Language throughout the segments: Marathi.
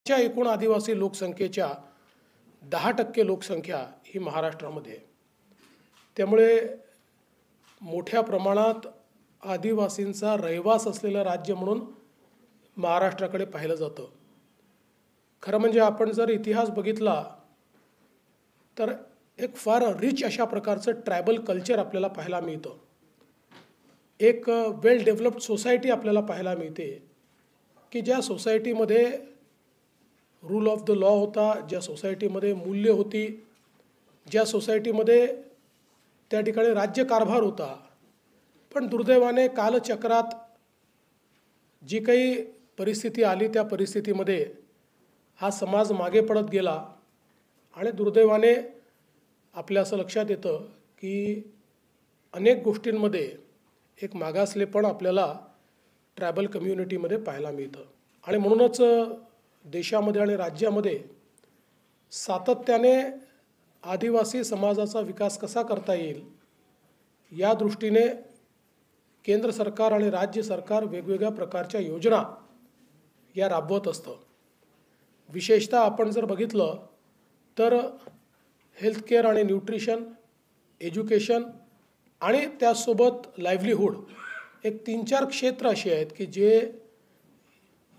च्या एकूण आदिवासी लोकसंख्येच्या 10% लोकसंख्या ही महाराष्ट्रामध्ये आहे. त्यामुळे मोठ्या प्रमाणात आदिवासींचा रहिवास असलेलं राज्य म्हणून महाराष्ट्राकडे पाहिलं जातं. खरं म्हणजे आपण जर इतिहास बघितला तर एक फार रिच अशा प्रकारचं ट्रायबल कल्चर आपल्याला पाहायला मिळतं. एक वेल डेव्हलप्ड सोसायटी आपल्याला पाहायला मिळते की ज्या सोसायटीमध्ये रूल ऑफ द लॉ होता, ज्या सोसायटीमध्ये मूल्य होती, ज्या सोसायटीमध्ये त्या ठिकाणी राज्यकारभार होता. पण दुर्दैवाने कालचक्रात जी काही परिस्थिती आली त्या परिस्थितीमध्ये हा समाज मागे पडत गेला आणि दुर्दैवाने आपल्या असं लक्षात येतं की अनेक गोष्टींमध्ये एक मागासलेपण आपल्याला ट्रायबल कम्युनिटीमध्ये पाहायला मिळतं. आणि म्हणूनच देशामध्ये आणि राज्यामध्ये सातत्याने आदिवासी समाजाचा विकास कसा करता येईल या दृष्टीने केंद्र सरकार आणि राज्य सरकार वेगवेगळ्या प्रकारच्या योजना या राबवत असतं. विशेषतः आपण जर बघितलं तर हेल्थकेअर आणि न्यूट्रिशन, एज्युकेशन आणि त्यासोबत लाईव्हलीहूड एक 3-4 क्षेत्र असे आहेत की जे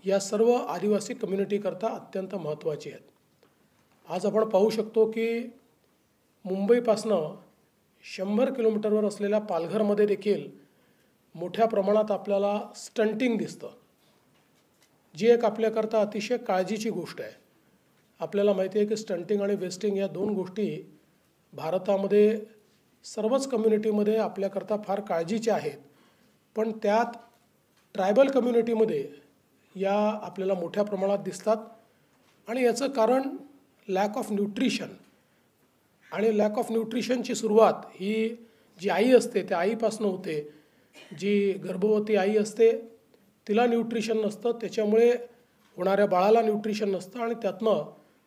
या सर्व आदिवासी कम्युनिटीकरता अत्यंत महत्त्वाचे आहेत. आज आपण पाहू शकतो की मुंबईपासनं 100 किलोमीटरवर असलेल्या पालघरमध्ये देखील मोठ्या प्रमाणात आपल्याला स्टंटिंग दिसतं, जी एक आपल्याकरता अतिशय काळजीची गोष्ट आहे. आपल्याला माहिती आहे की स्टंटिंग आणि वेस्टिंग या 2 गोष्टी भारतामध्ये सर्वच कम्युनिटीमध्ये आपल्याकरता फार काळजीच्या आहेत. पण त्यात ट्रायबल कम्युनिटीमध्ये या आपल्याला मोठ्या प्रमाणात दिसतात आणि याचं कारण लॅक ऑफ न्यूट्रिशन. आणि लॅक ऑफ न्यूट्रिशनची सुरुवात ही जी आई असते त्या आईपासून होते. जी गर्भवती आई असते तिला न्यूट्रिशन नसतं, त्याच्यामुळे होणाऱ्या बाळाला न्यूट्रिशन नसतं आणि त्यातनं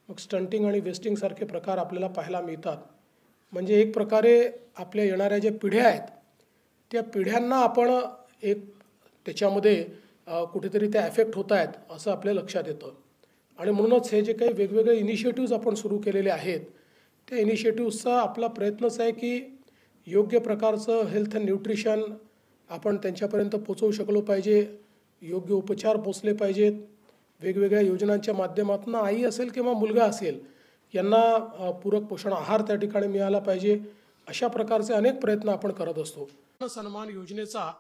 मग स्टंटिंग आणि वेस्टिंगसारखे प्रकार आपल्याला पाहायला मिळतात. म्हणजे एक प्रकारे आपल्या येणाऱ्या ज्या पिढ्या आहेत त्या पिढ्यांना आपण एक त्याच्यामध्ये कुठेतरी त्या ॲफेक्ट होत आहेत असं आपल्या लक्षात येतं. आणि म्हणूनच हे जे काही वेगवेगळे इनिशिएटिव्ज आपण सुरू केलेले आहेत त्या इनिशिएटिव्सचा आपला प्रयत्नच आहे की योग्य प्रकारचं हेल्थ अँड न्यूट्रिशन आपण त्यांच्यापर्यंत पोचवू शकलो पाहिजे, योग्य उपचार पोचले पाहिजेत. वेगवेगळ्या योजनांच्या माध्यमातून आई असेल किंवा मुलगा असेल यांना पूरक पोषण आहार त्या ठिकाणी मिळाला पाहिजे. अशा प्रकारचे अनेक प्रयत्न आपण करत असतो. सन्मान योजनेचा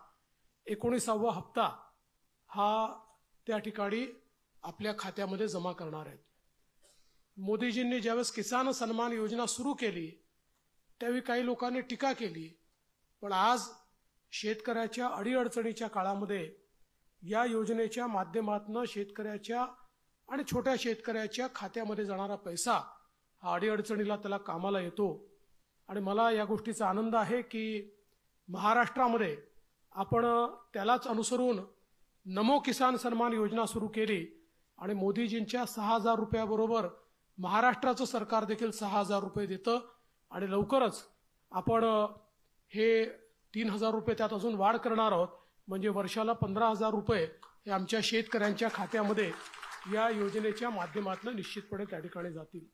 19वा हप्ता हा त्या ठिकाणी आपल्या खात्यामध्ये जमा करणार आहेत. मोदीजींनी ज्यावेळेस किसान सन्मान योजना सुरू केली त्यावेळी काही लोकांनी टीका केली. पण आज शेतकऱ्याच्या अडीअडचणीच्या काळामध्ये या योजनेच्या माध्यमातून शेतकऱ्याच्या आणि छोट्या शेतकऱ्याच्या खात्यामध्ये जाणारा पैसा हा अडीअडचणीला त्याला कामाला येतो. आणि मला या गोष्टीचा आनंद आहे की महाराष्ट्रामध्ये आपण त्यालाच अनुसरून नमो किसान सन्मान योजना सुरू केली आणि मोदीजींच्या 6,000 रुपयाबरोबर महाराष्ट्राचं सरकार देखील 6,000 रुपये देतं. आणि लवकरच आपण हे 3,000 रुपये त्यात अजून वाढ करणार आहोत. म्हणजे वर्षाला 15,000 रुपये हे आमच्या शेतकऱ्यांच्या खात्यामध्ये या योजनेच्या माध्यमातून निश्चितपणे त्या ठिकाणी जातील.